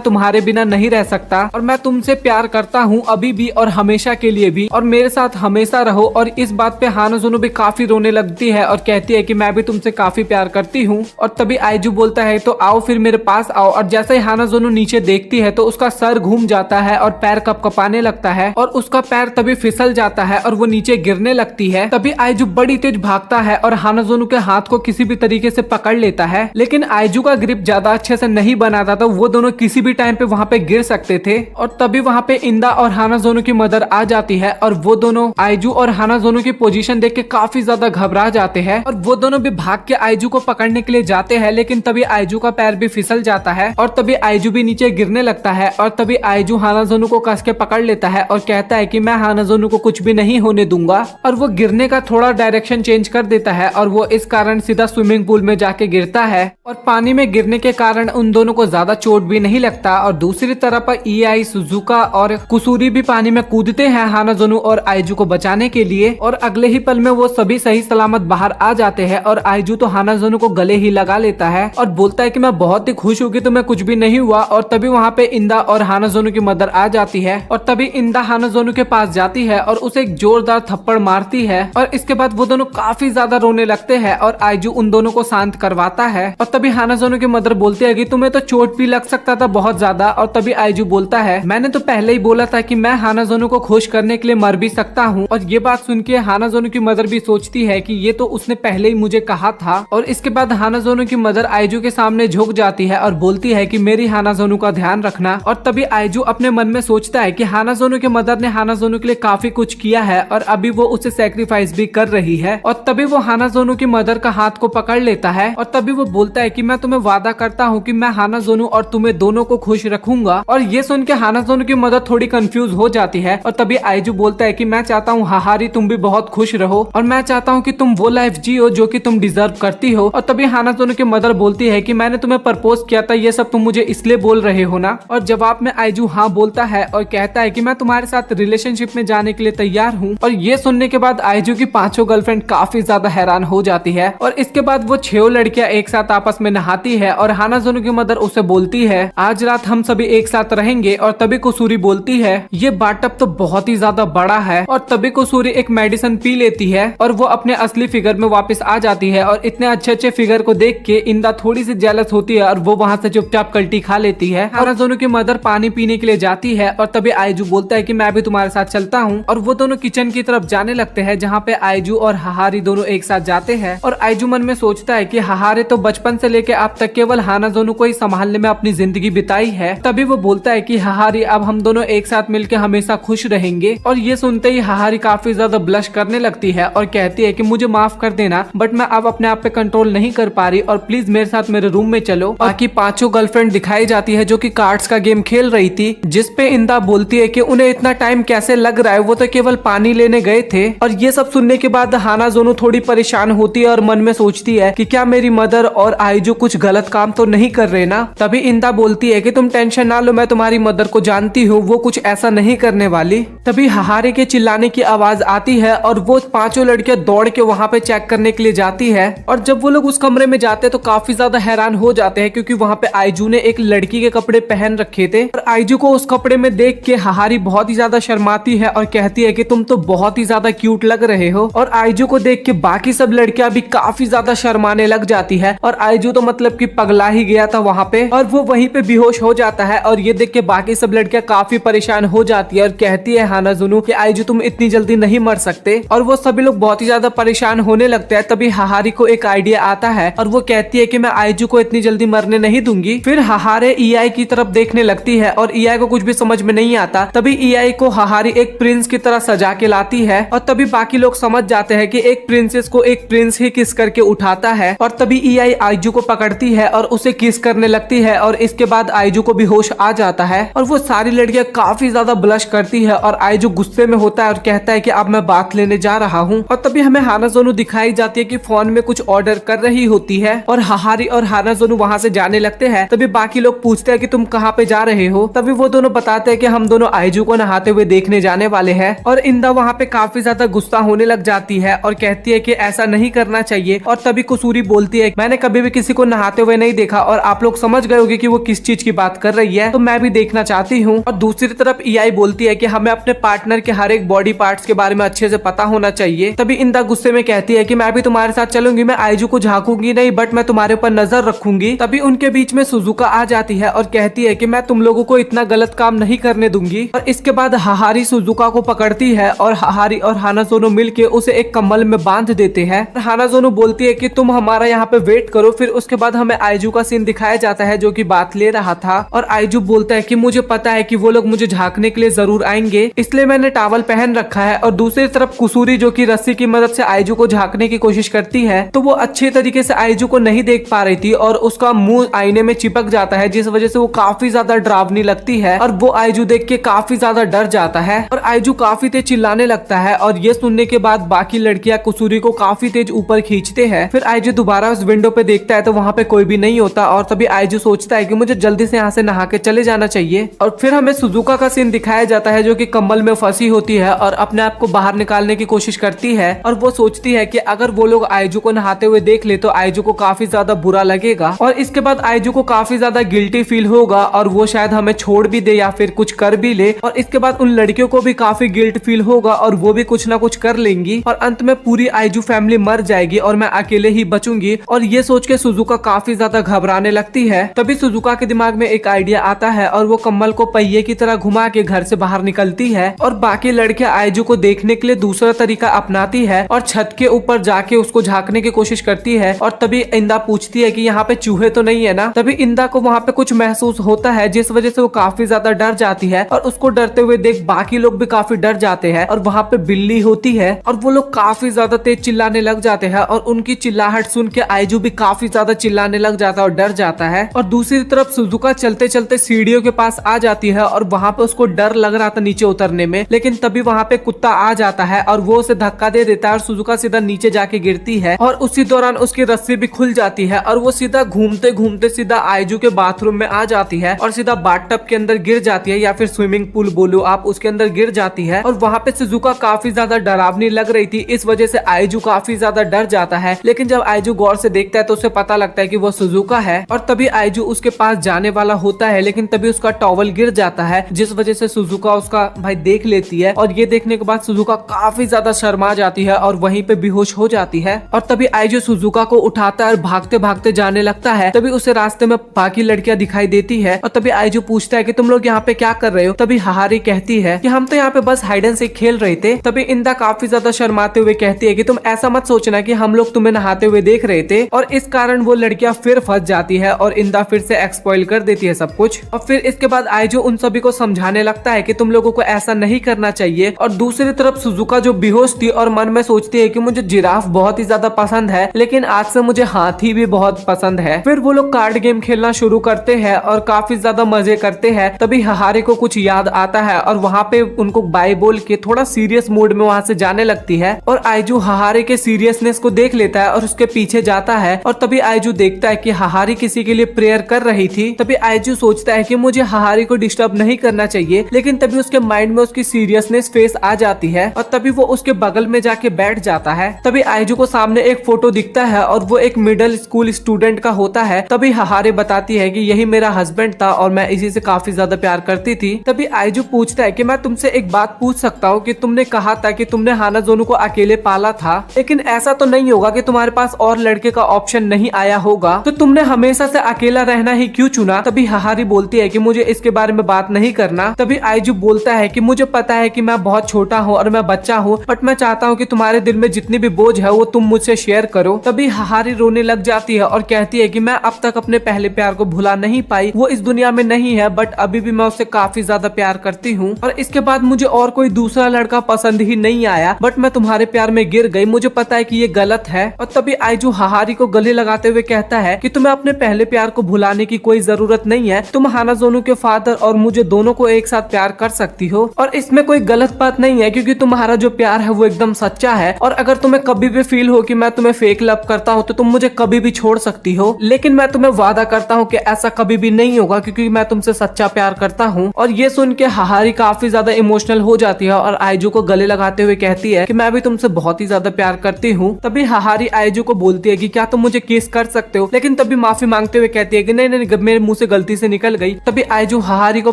तुम्हारे बिना नहीं रह सकता और मैं तुमसे प्यार करता हूँ अभी भी और हमेशा के लिए भी, और मेरे साथ हमेशा रहो। और इस बात पे हानाजोनो भी काफी रोने लगती है और कहती है कि मैं भी तुमसे काफी प्यार करती हूँ। और तभी आईजू बोलता है तो आओ फिर मेरे पास आओ। और जैसे ही हानाजोनो नीचे देखती है तो उसका सर घूम जाता है और पैर कपकपाने लगता है और उसका पैर तभी फिसल जाता है और वो नीचे गिरने लगती है। तभी आईजू बड़ी तेज भागता है और हानाजोनो के हाथ को किसी भी तरीके से पकड़ लेता है, लेकिन आईजू का ग्रिप ज्यादा अच्छे से नहीं बनाता था, वो दोनों किसी भी टाइम पे वहाँ पे गिर सकते थे। और तभी वहाँ पे इंदा और हानाजोनो की मदर आ जाती है और वो दोनों आईजू और हानाजोनो की पोजीशन देख के काफी ज्यादा घबरा जाते हैं और वो दोनों भी भाग के आईजू को पकड़ने के लिए जाते हैं, लेकिन तभी आईजू का पैर भी फिसल जाता है और तभी आईजू भी नीचे गिरने लगता है। और तभी आईजू हानाजोनो को कस के पकड़ लेता है और कहता है कि मैं हानाजोनो को कुछ भी नहीं होने दूंगा। और वो गिरने का थोड़ा डायरेक्शन चेंज कर देता है और वो इस कारण सीधा स्विमिंग पूल में जाके गिरता है और पानी में गिरने के कारण उन दोनों को ज्यादा चोट भी नहीं लगता। और दूसरी तरफ ईआई सुजुका और कुसूरी भी पानी में कूदते हैं हानाजोनो और आईजू को बचाने के लिए और अगले ही पल में वो सभी सही सलामत बाहर आ जाते हैं। और आईजू तो हानाजोनो को गले ही लगा लेता है और बोलता है कि मैं बहुत ही खुश हूँ कि तुम्हें कुछ भी नहीं हुआ। और तभी वहाँ पे इंदा और हानाजोनो की मदर आ जाती है और तभी इंदा हानाजोनो के पास जाती है और उसे एक जोरदार थप्पड़ मारती है और इसके बाद वो दोनों काफी ज्यादा रोने लगते हैं और आईजू उन दोनों को शांत करवाता है। और तभी हानाजोनो की मदर बोलती है कि तुम्हें तो चोट भी लग सकता था बहुत ज्यादा। और तभी आईजू बोलता है मैंने तो पहले ही बोला था कि मैं हानाजोनो को खुश करने के लिए मर भी सकता हूँ। और ये बात सुन के हानाजोनो की मदर भी सोचती है कि ये तो उसने पहले ही मुझे कहा था। और इसके बाद हानाजोनो की मदर आईजू के सामने झुक जाती है और बोलती है कि मेरी हानाजोनो का ध्यान रखना। और तभी आईजू अपने मन में सोचता है कि हानाजोनो के मदर ने हानाजोनो के लिए काफी कुछ किया है और अभी वो उसे सैक्रिफाइस भी कर रही है। और तभी वो हानाजोनो की मदर का हाथ को पकड़ लेता है और तभी वो बोलता है कि मैं तुम्हें वादा करता हूँ कि मैं हानाजोनो और तुम्हें दोनों को खुश रखूंगा। और ये सुन के हानाजोनो की मदर थोड़ी कंफ्यूज हो जाती है और तभी आईजू बोलता है कि मैं चाहता हूँ हाहारी तुम भी बहुत खुश रहो और मैं चाहता हूँ कि तुम वो लाइफ जियो जो कि तुम डिजर्व करती हो। और तभी हानाजोनो की मदर बोलती है कि मैंने तुम्हें प्रपोज किया था, ये सब तुम मुझे इसलिए बोल रहे हो ना। और जवाब में आईजू हाँ बोलता है और कहता है कि मैं तुम्हारे साथ रिलेशनशिप में जाने के लिए तैयार हूँ। और ये सुनने के बाद आईजू की पांचों गर्लफ्रेंड काफी ज्यादा हैरान हो जाती है और इसके बाद वो 6 लड़कियां एक साथ आपस में नहाती है और हानाजोनो की मदर उसे बोलती है आज रात हम सभी एक साथ रहेंगे। और तभी कुसूरी बोलती है ये बाटअप तो बहुत ही ज्यादा बड़ा है। और तभी कुसूरी एक मेडिसिन पी लेती है और वो अपने असली फिगर में वापस आ जाती है। और इतने अच्छे अच्छे फिगर को देख के इंदा थोड़ी सी जेलस होती है और वो वहाँ से चुपचाप कल्टी खा लेती है। हानाजोनो की मदर पानी पीने के लिए जाती है और तभी आईजू बोलता है कि मैं भी तुम्हारे साथ चलता हूँ। और वो दोनों किचन की तरफ जाने लगते हैं जहाँ पे आईजू और हाहारी दोनों एक साथ जाते हैं। और आईजू मन में सोचता है कि हाहारे तो बचपन से लेके अब तक केवल हानाजोनो को ही संभालने में अपनी जिंदगी बिताई है। तभी वो बोलता है कि हाहारी अब हम दोनों एक साथ मिलकर हमेशा खुश रहेंगे। और ये सुनते ही हाहारी काफी ज्यादा ब्लश करने लगती है और कहती है कि मुझे माफ कर देना बट मैं अब अपने आप पे कंट्रोल नहीं कर पा रही और प्लीज मेरे साथ मेरे रूम में चलो। बाकी पांचों गर्लफ्रेंड दिखाई जाती है जो कि कार्ड्स का गेम खेल रही थी, जिसपे इंदा बोलती है कि उन्हें इतना टाइम कैसे लग रहा है, वो तो केवल पानी लेने गए थे। और ये सब सुनने के बाद हानाजोनो थोड़ी परेशान होती है और मन में सोचती है कि क्या मेरी मदर और आईजू कुछ गलत काम तो नहीं कर रहे ना। तभी इंदा बोलती है कि तुम टेंशन ना लो, मैं तुम्हारी मदर को जानती हूँ, वो कुछ ऐसा नहीं करने वाली। तभी हाहारे के चिल्लाने की आवाज आती है और वो पांचों लड़कियां दौड़ के वहाँ पे चेक करने के लिए जाती है। और जब वो लोग उस कमरे में जाते हैं तो काफी ज्यादा हैरान हो जाते हैं क्योंकि वहाँ पे आईजू ने एक लड़की के कपड़े पहन रखे थे। और आईजू को उस कपड़े में देख के हाहारी बहुत ही ज्यादा शर्माती है और कहती है कि तुम तो तो बहुत ही ज्यादा क्यूट लग रहे हो। और आइजू को देख के बाकी सब लड़कियां भी काफी ज्यादा शर्माने लग जाती है और आइजू तो मतलब कि पगला ही गया था वहां पे और वो वहीं पे बेहोश हो जाता है। और ये देख के बाकी सब लड़कियां काफी परेशान हो जाती है और कहती है हानाज़ुनु कि आइजू तुम इतनी जल्दी नहीं मर सकते। और वो सभी लोग बहुत ही ज्यादा परेशान होने लगते हैं। तभी हाहारी को एक आइडिया आता है और वो कहती है कि मैं आइजू को इतनी जल्दी मरने नहीं दूंगी। फिर हाहारे ईआई की तरफ देखने लगती है और ईआई को कुछ भी समझ में नहीं आता। तभी ईआई को हाहारी एक प्रिंस की तरह सजा के लाती है और तभी बाकी लोग समझ जाते हैं कि एक प्रिंसेस को एक प्रिंस ही किस करके उठाता है। और तभी ईआई आइजू को पकड़ती है और उसे किस करने लगती है और इसके बाद आइजू को भी होश आ जाता है और वो सारी लड़कियां काफी ज्यादा ब्लश करती है और आइजू गुस्से में होता है और कहता है कि अब मैं बात लेने जा रहा हूँ। और तभी हमें हानाज़ुनु दिखाई जाती है कि फोन में कुछ ऑर्डर कर रही होती है और हाहारी और हानाज़ुनु वहाँ से जाने लगते हैं। तभी बाकी लोग पूछते हैं कि तुम कहाँ पे जा रहे हो। तभी वो दोनों बताते हैं कि हम दोनों आइजू को नहाते हुए देखने जाने वाले हैं। और इंदा वहाँ पे काफी ज्यादा गुस्सा होने लग जाती है और कहती है कि ऐसा नहीं करना चाहिए। और तभी कुसूरी बोलती है मैंने कभी भी किसी को नहाते हुए नहीं देखा और आप लोग समझ गए होंगे कि वो किस चीज की बात कर रही है, तो मैं भी देखना चाहती हूँ। और दूसरी तरफ ईआई बोलती है कि हमें अपने पार्टनर के हर एक बॉडी पार्ट्स के बारे में अच्छे से पता होना चाहिए। तभी इंदा गुस्से में कहती है कि मैं भी तुम्हारे साथ चलूंगी, मैं आइजू को झांकूंगी नहीं बट मैं तुम्हारे ऊपर नजर रखूंगी। तभी उनके बीच में सुजुका आ जाती है और कहती है कि मैं तुम लोगों को इतना गलत काम नहीं करने दूंगी। और इसके बाद हाहारी सुजुका को पकड़ती है और हाहारी और हानाज़ुनु मिलके उसे एक कम्बल में बांध देते हैं। हानाज़ुनु बोलती है कि तुम हमारा यहाँ पे वेट करो। फिर उसके बाद हमें आइजू का सीन दिखाया जाता है जो कि बात ले रहा था और आइजू बोलता है कि मुझे पता है कि वो लोग मुझे झांकने के लिए जरूर आएंगे, इसलिए मैंने टॉवल पहन रखा है। और दूसरी तरफ कुसूरी जो कि रस्सी की मदद से आइजू को झांकने की कोशिश करती है तो वो अच्छे तरीके से आइजू को नहीं देख पा रही थी और उसका मुंह आईने में चिपक जाता है जिस वजह से वो काफी ज्यादा डरावनी लगती है और वो आइजू देख के काफी ज्यादा डर जाता है और आइजू काफी तेज चिल्लाने लगता है। और ये सुनने के बाद बाकी लड़कियां कुसूरी को काफी तेज ऊपर खींचते हैं। फिर आइजू दोबारा उस विंडो पे देखता है तो वहाँ पे कोई भी नहीं होता और तभी आइजू सोचता है कि मुझे जल्दी से यहाँ से नहा के चले जाना चाहिए। और फिर हमें सुजुका का सीन दिखाया जाता है जो कि कम्बल में फंसी होती है और अपने आप को बाहर निकालने की कोशिश करती है और वो सोचती है कि अगर वो लोग आइजू को नहाते हुए देख ले तो आइजू को काफी ज्यादा बुरा लगेगा और इसके बाद आइजू को काफी ज्यादा गिल्टी फील होगा और वो शायद हमें छोड़ भी दे या फिर कुछ कर भी ले। और इसके बाद उन लड़कियों को भी काफी गिल्ट फील होगा और वो भी कुछ ना कुछ कर लेंगी और अंत में पूरी आइजू फैमिली मर जाएगी और मैं अकेले ही बचूंगी। और ये सोच के सुजुका काफी ज्यादा घबराने लगती है। तभी सुजुका के दिमाग में एक आइडिया आता है और वो कम्बल को पहिए की तरह घुमा के घर से बाहर निकलती है और बाकी लड़कियां आइजू को देखने के लिए दूसरा तरीका अपनाती है और छत के ऊपर जाके उसको झांकने की कोशिश करती है। और तभी इंदा पूछती है कि यहाँ पे चूहे तो नहीं है ना। तभी इंदा को वहाँ पे कुछ महसूस होता है जिस वजह से वो काफी ज्यादा डर जाती है और उसको डरते हुए देख बाकी लोग भी काफी डर जाते हैं। और वहाँ पे बिल्ली होती है और वो लोग काफी ज्यादा तेज चिल्लाने लग जाते हैं और उनकी चिल्लाहट सुन के आइजू भी काफी ज्यादा चिल्लाने लग जाता है और डर जाता है। और दूसरी तरफ सुजुका चलते चलते सीढ़ियों के पास आ जाती है और वहाँ पे उसको डर लग रहा था नीचे उतरने में, लेकिन तभी वहाँ पे कुत्ता आ जाता है और वो उसे धक्का दे देता है और सुजुका सीधा नीचे जाके गिरती है और उसी दौरान उसकी रस्सी भी खुल जाती है और वो सीधा घूमते घूमते सीधा आइजू के बाथरूम में आ जाती है और सीधा बाथटब के अंदर गिर जाती है या फिर स्विमिंग पूल बोलो आप, उसके अंदर गिर जाती है। और वहाँ पे सुजुका काफी ज्यादा डरावनी लग रही थी, इस वजह से आइजू काफी ज्यादा डर जाता है। लेकिन जब आइजू गौर से देखता है तो उसे पता लगता है कि वो सुजुका है और तभी आइजू उसके पास जाने वाला होता है, लेकिन तभी उसका टॉवल गिर जाता है जिस वजह से सुजुका उसका भाई देख लेती है। और ये देखने के बाद सुजुका काफी ज्यादा शर्मा जाती है और वहीं पे बेहोश हो जाती है। और तभी आइजू सुजुका को उठाता है और भागते भागते जाने लगता है। तभी उसे रास्ते में बाकी लड़कियां दिखाई देती है और तभी आइजू पूछता है कि तुम लोग यहाँ पे क्या कर रहे हो। तभी हाहारी कहती है कि हम तो यहाँ पे बस हाइड एंड सीक खेल रहे थे। तभी इंदा काफी ज्यादा शर्माते हुए कहती है कि तुम ऐसा मत सोचना कि हम लोग तुम्हें नहाते हुए देख रहे थे। और इस कारण वो लड़कियां फिर फंस जाती है और इंदा फिर से एक्सपॉइल कर देती है सब कुछ। और फिर इसके बाद आइजू उन सभी को समझाने लगता है कि तुम लोगों को ऐसा नहीं करना चाहिए। और दूसरी तरफ सुजुका जो बेहोश थी और मन में सोचती है कि मुझे जिराफ बहुत ही ज्यादा पसंद है, लेकिन आज से मुझे हाथी भी बहुत पसंद है। फिर वो लोग कार्ड गेम खेलना शुरू करते हैं और काफी ज्यादा मजे करते हैं। तभी हाहारी को कुछ याद आता है और वहाँ पे उनको बाय बोल के थोड़ा सीरियस मूड में वहाँ से जाने लगती है और आइजू हाहारी के सीरियसनेस को देख लेता है और उसके पीछे जाता है। और तभी आइजू देखता है कि हाहारी किसी के लिए प्रेयर कर रही थी। तभी आइजू सोचता है कि मुझे हाहारी को डिस्टर्ब नहीं करना चाहिए, लेकिन तभी उसके माइंड में उसकी सीरियसनेस फेस आ जाती है और तभी वो उसके बगल में जाके बैठ जाता है। तभी आइजू को सामने एक फोटो दिखता है और वो एक मिडिल स्कूल स्टूडेंट का होता है। तभी हाहारी बताती है कि यही मेरा हस्बैंड था और मैं इसी से काफी ज्यादा प्यार करती थी। तभी आइजू पूछता है कि मैं तुमसे एक बात पूछ सकता हूँ कि तुमने कहा था कि तुमने हानाजोनु को अकेले पाला था, लेकिन ऐसा तो नहीं होगा कि तुम्हारे पास और लड़के का ऑप्शन नहीं आया होगा, तो तुमने हमेशा से अकेला रहना ही क्यों चुना। तभी हाहारी बोलती है कि मुझे इसके बारे में बात नहीं करना। तभी आइजू बोलता है कि मुझे पता है कि मैं बहुत छोटा हूँ और मैं बच्चा हूँ, बट मैं चाहता हूँ कि तुम्हारे दिल में जितनी भी बोझ है वो तुम मुझसे शेयर करो। तभी हाहारी रोने लग जाती है और कहती है कि मैं अब तक अपने पहले प्यार को भुला नहीं पाई, वो इस दुनिया में नहीं है, बट अभी भी मैं उससे काफी ज्यादा प्यार करती हूँ और इसके बाद मुझे और कोई दूसरा लड़का पसंद ही नहीं आया, बट मैं तुम्हारे प्यार में गिर गई। मुझे पता है कि ये गलत है। और तभी आइजू हाहारी को गले लगाते हुए कहता है कि तुम्हें अपने पहले प्यार को भुलाने की कोई जरूरत नहीं है, तुम हानाजोनु के फादर और मुझे दोनों को एक साथ प्यार कर सकती हो और इसमें कोई गलत बात नहीं है, क्योंकि तुम्हारा जो प्यार है वो एकदम सच्चा है। और अगर तुम्हें कभी भी फील हो कि मैं तुम्हें फेक लव करता हूँ तो तुम मुझे कभी भी छोड़ सकती हो, लेकिन मैं तुम्हें वादा करता हूँ कि ऐसा कभी भी नहीं होगा, क्योंकि मैं तुमसे सच्चा प्यार करता हूँ। और ये सुन के हाहारी काफी ज्यादा इमोशनल हो जाती है और आइजू को गले लगाते हुए कहती है कि मैं भी तुमसे बहुत ही ज्यादा प्यार करती हूँ। तभी हाहारी आइजू को बोलती है कि क्या तुम मुझे किस कर सकते हो, लेकिन तभी माफी मांगते हुए कहती है कि नहीं नहीं, मेरे मुंह से गलती से निकल गई। तभी आइजू हाहारी को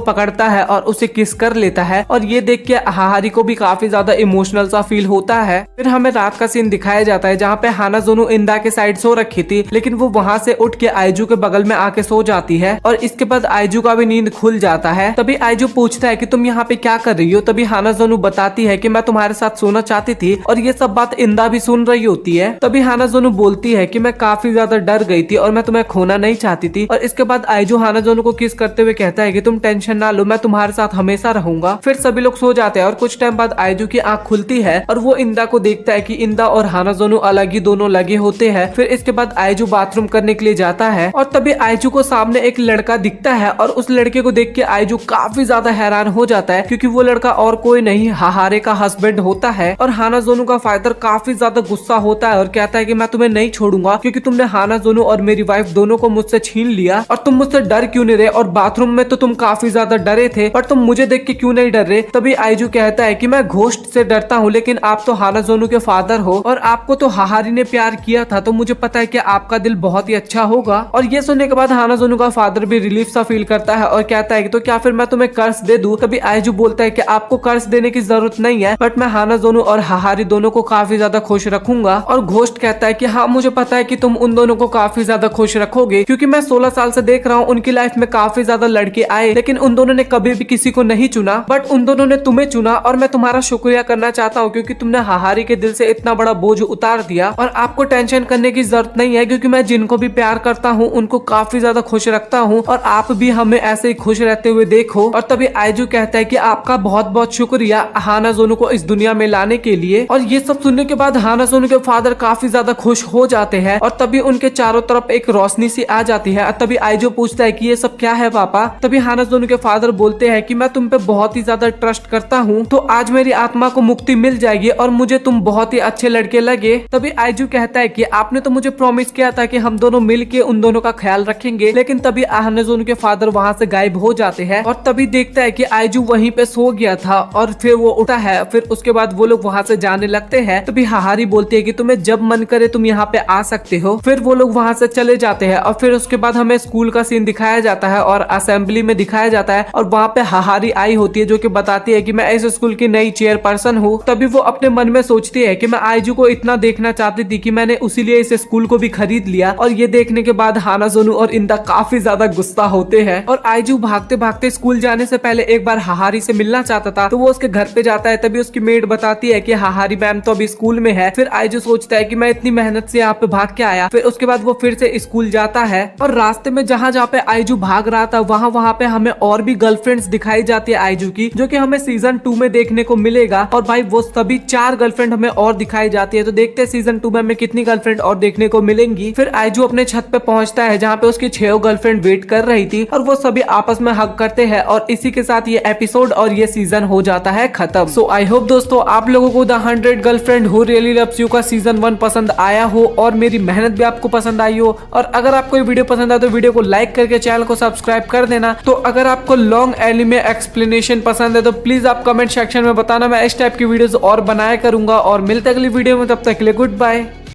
पकड़ता है और उसे किस कर लेता है और ये देख के हाहारी को भी काफी ज्यादा इमोशनल सा फील होता है। फिर हमें रात का सीन दिखाया जाता है जहाँ पे हानाजोनु इंदा के साइड सो रखी थी, लेकिन वो वहाँ से उठ के आइजू के बगल में आके सो जाती है और इसके बाद आइजू का भी नींद खुल जाता है। तभी आइजू पूछता है कि तुम यहाँ पे क्या कर रही हो। तभी हानाजोनु बताती है कि मैं तुम्हारे साथ सोना चाहती थी और ये सब बात इंदा भी सुन रही होती है। तभी हानाजोनु बोलती है कि मैं काफी ज्यादा डर गई थी और मैं तुम्हें खोना नहीं चाहती थी। और इसके बाद आइजू हानाजोनु को किस करते हुए कहता है कि तुम टेंशन ना लो, मैं तुम्हारे साथ हमेशा रहूंगा। फिर सभी लोग सो जाते हैं और कुछ टाइम बाद आइजू की आंख खुलती है और वो इंदा को देखता है कि इंदा और हानाजोनु अलग ही दोनों लगे होते हैं। फिर इसके बाद आइजू बाथरूम करने के लिए जाता है और तभी आइजू को सामने एक लड़का दिखता है और उस लड़के को देख के आइजू काफी ज्यादा हैरान हो जाता है, क्योंकि वो लड़का और कोई नहीं हाहारे का हस्बैंड होता है। और हानाजोनु का फादर काफी ज्यादा गुस्सा होता है और कहता है कि मैं तुम्हें नहीं छोड़ूंगा, क्योंकि तुमने हानाजोनु और मेरी वाइफ दोनों को मुझसे छीन लिया और तुम मुझसे डर क्यों नहीं रहे, और बाथरूम में तो तुम काफी ज्यादा डरे थे, पर तुम मुझे देख के क्यों नहीं डर रहे। तभी आइजू कहता है कि मैं घोस्ट से डरता हूँ, लेकिन आप तो हानाजोनु के फादर हो और आपको तो हाहारी ने प्यार किया था, तो मुझे पता है कि आपका दिल बहुत ही अच्छा होगा। और ये सुनने के बाद हानाजोनु का फादर भी रिलीफ सा फील करता है और कहता है कि तो क्या फिर मैं तुम्हें कर्ज दे दूं। तभी आइजू बोलता है कि आपको कर्ज देने की जरूरत नहीं है, बट मैं हानाजोनु और हाहारी दोनों को काफी ज्यादा खुश रखूंगा। और घोस्ट कहता है कि हाँ, मुझे पता है कि तुम उन दोनों को काफी ज्यादा खुश रखोगे, क्योंकि मैं 16 साल से देख रहा हूँ उनकी लाइफ में काफी ज्यादा लड़के आए, लेकिन उन दोनों ने कभी भी किसी को नहीं चुना, बट उन दोनों ने तुम्हें चुना। और मैं तुम्हारा शुक्रिया करना चाहता हूँ, क्योंकि तुमने हाहारी के दिल से इतना बड़ा बोझ उतार दिया। और आपको टेंशन करने की जरूरत नहीं है, क्योंकि मैं जिनको भी प्यार करता हूँ उनको काफी ज्यादा खुश रखता हूँ और आप भी हमें ऐसे ही खुश रहते हुए देखो। और तभी आइजू कहता है कि आपका बहुत बहुत शुक्रिया हानाजोनु को इस दुनिया में लाने के लिए। और ये सब सुनने के बाद हानाजोनु के फादर काफी ज्यादा खुश हो जाते हैं और तभी उनके चारों तरफ एक रोशनी सी आ जाती है। तभी आइजू पूछता है कि ये सब क्या है पापा। तभी हानाजोनु के फादर बोलते हैं कि मैं तुम पे बहुत ही ज्यादा ट्रस्ट करता हूँ, तो आज मेरी आत्मा को मुक्ति मिल जाएगी और मुझे तुम बहुत ही अच्छे लड़के लगे। तभी आइजू कहता है कि आपने तो मुझे प्रॉमिस किया था कि हम दोनों मिलके उन दोनों का ख्याल रखेंगे, लेकिन तभी हानाजोनु के फादर वहाँ से गायब हो जाते हैं और तभी देखता है कि आइजू वहीं पे सो गया था और फिर वो उठा है। फिर उसके बाद वो लोग वहाँ से जाने लगते हैं। तभी हाहारी बोलती है कि तुम्हें जब मन करे तुम यहाँ पे आ सकते हो। फिर वो लोग वहाँ से चले जाते हैं और फिर उसके बाद हमें स्कूल का सीन दिखाया जाता है और असेंबली में दिखाया जाता है और वहाँ पे हाहारी आई होती है, जो कि बताती है कि मैं इस स्कूल की नई चेयरपर्सन हूँ। तभी वो अपने मन में सोचती है कि मैं आइजू को इतना देखना चाहती थी कि मैंने उसीलिए इस स्कूल को भी खरीद लिया। और ये देखने के बाद हानाजोनु और इंदा काफी ज्यादा गुस्सा होते हैं और आइजू भागते भागते स्कूल जाने से पहले एक बार हाहारी से मिलना चाहता था, तो वो उसके घर पे जाता है। तभी उसकी मेड बताती है कि हाहारी मैम तो अभी स्कूल में है। फिर आइजू सोचता है कि मैं इतनी मेहनत से यहाँ पे भाग के आया। फिर उसके बाद वो फिर से स्कूल जाता है और रास्ते में जहाँ पे आइजू भाग रहा था वहाँ पे हमें और भी गर्लफ्रेंड्स दिखाई जाती है आइजू की, जो कि हमें सीजन 2 में देखने को मिलेगा। और भाई वो सभी 4 गर्लफ्रेंड हमें और दिखाई जाती है, तो देखते हैं सीजन 2 में हमें कितनी गर्लफ्रेंड और देखने को मिलेंगी। फिर आइजू अपने छत पे पहुंचता है जहाँ पे उसकी 6 गर्लफ्रेंड वेट कर रही थी और वो सभी आपस में हग करते हैं और इसी के साथ ये एपिसोड और ये सीजन हो जाता है खत्म। सो आई होप दोस्तों आप लोगों को the 100 girlfriend who really loves you का सीजन 1 पसंद आया हो और मेरी मेहनत भी आपको पसंद आई हो। और अगर आपको ये वीडियो पसंद आए तो वीडियो को लाइक करके चैनल को सब्सक्राइब कर देना। तो अगर आपको लॉन्ग एनिमे एक्सप्लेनेशन पसंद है तो प्लीज आप कमेंट सेक्शन में बताना, मैं इस टाइप की वीडियोस और बनाया करूंगा। और मिलते अगली वीडियो में, तब तक के लिए गुड बाय।